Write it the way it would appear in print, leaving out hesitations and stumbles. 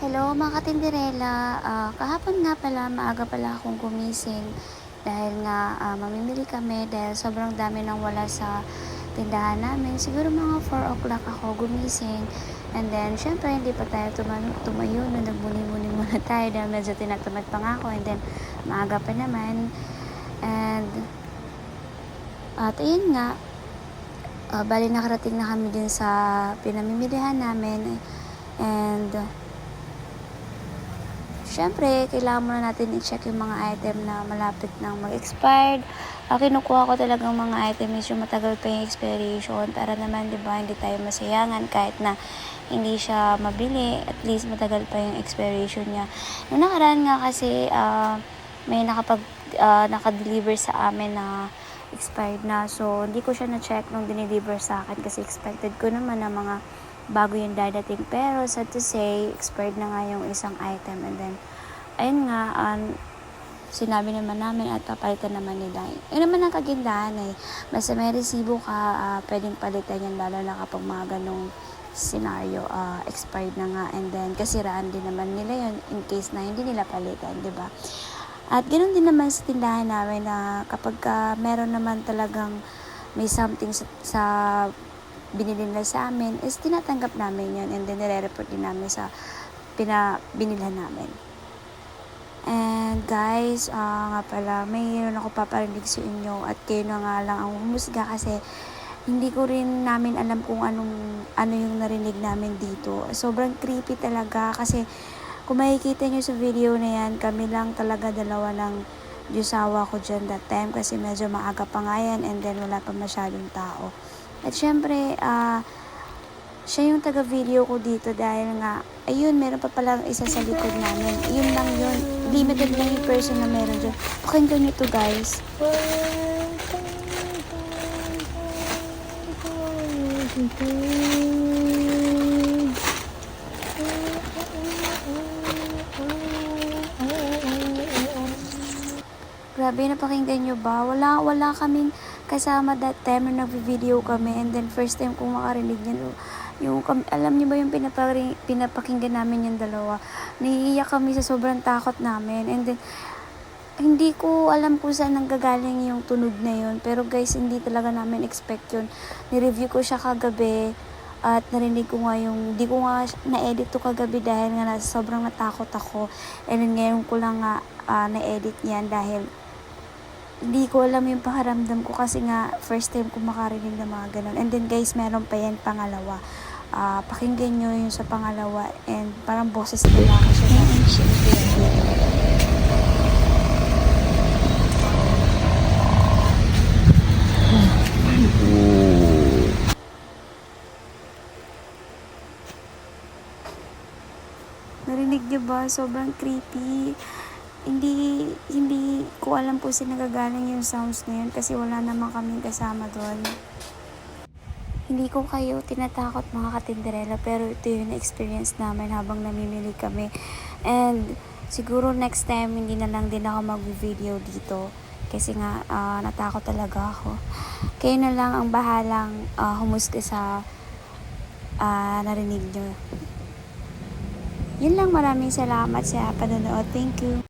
Hello mga katinderela, kahapon nga pala maaga pala akong gumising dahil nga mamimili kami dahil sobrang dami nang wala sa tindahan namin. Siguro mga 4 o'clock ako gumising and then syempre hindi pa tayo tumayo no, nagmuni-muni muna tayo dahil medyo tinatamad pa nga ako and then maaga pa naman and at ayun nga, bali nakarating na kami din sa pinamimilihan namin and syempre, kailangan muna natin i-check yung mga item na malapit nang mag-expired. Kinukuha ko talagang mga item is yung matagal pa yung expiration para naman, di ba, hindi tayo masayangan kahit na hindi siya mabili. At least matagal pa yung expiration niya. Nung nakaraan nga kasi, may naka-deliver sa amin na expired na. So, hindi ko siya na-check nung dinideliver sa akin kasi expected ko naman na mga bago yung dadating. Pero sad to say, expired na nga yung isang item and then ayun nga, sinabi naman namin at papalitan naman nila. Yun naman ang kagandahan basta may resibo ka, pwedeng palitan yan lalo na kapag mga ganong scenario, expired na nga and then kasiraan din naman nila yun in case na hindi nila palitan, di ba? At ganoon din naman sa tindahan namin na kapag meron naman talagang may something sa binili nila sa amin is tinatanggap namin yun and then nire-report din namin sa binilhan namin. And guys, nga pala, mayroon ako paparinig sa inyo at kayo na nga lang ang humusga kasi hindi ko rin namin alam kung ano yung narinig namin dito. Sobrang creepy talaga kasi kung makikita nyo sa video na yan, kami lang talaga dalawa ng Diyosawa ko dyan that time kasi medyo maaga pa nga yan and then wala pa masyadong tao. At syempre, siya yung taga-video ko dito dahil nga, ayun, meron pa palang isa sa likod namin. Yun lang yun. Limited lang yung person na meron dyan. Pakinggan nyo to guys. Grabe, napakinggan nyo ba? Wala kaming kasama that time na nag-video kami and then first time kong makarinig niyan. Alam niyo ba yung pinapakinggan namin yung dalawa? Naiiyak kami sa sobrang takot namin and then hindi ko alam kung saan nanggagaling yung tunog na yun. Pero guys, hindi talaga namin expect yun. Ni-review ko siya kagabi at narinig ko nga hindi ko nga na-edit to kagabi dahil nga sobrang natakot ako. And then ngayon ko lang nga na-edit yan dahil hindi ko alam yung pakiramdam ko kasi nga first time ko makarinig ng mga ganun. And then guys, meron pa yan pangalawa. Pakinggan nyo yung sa pangalawa and parang boses nila ako siya na narinig nyo ba? Sobrang creepy. Hindi ko alam kung saan nagagaling yung sounds na yun kasi wala naman kaming kasama doon. Hindi ko kayo tinatakot mga katinderela pero ito yung experience namin habang namimili kami. And siguro next time hindi na lang din ako mag-video dito kasi nga natakot talaga ako. Kayo na lang ang bahalang humusga sa narinig nyo. Yun lang, maraming salamat sa panonood. Thank you.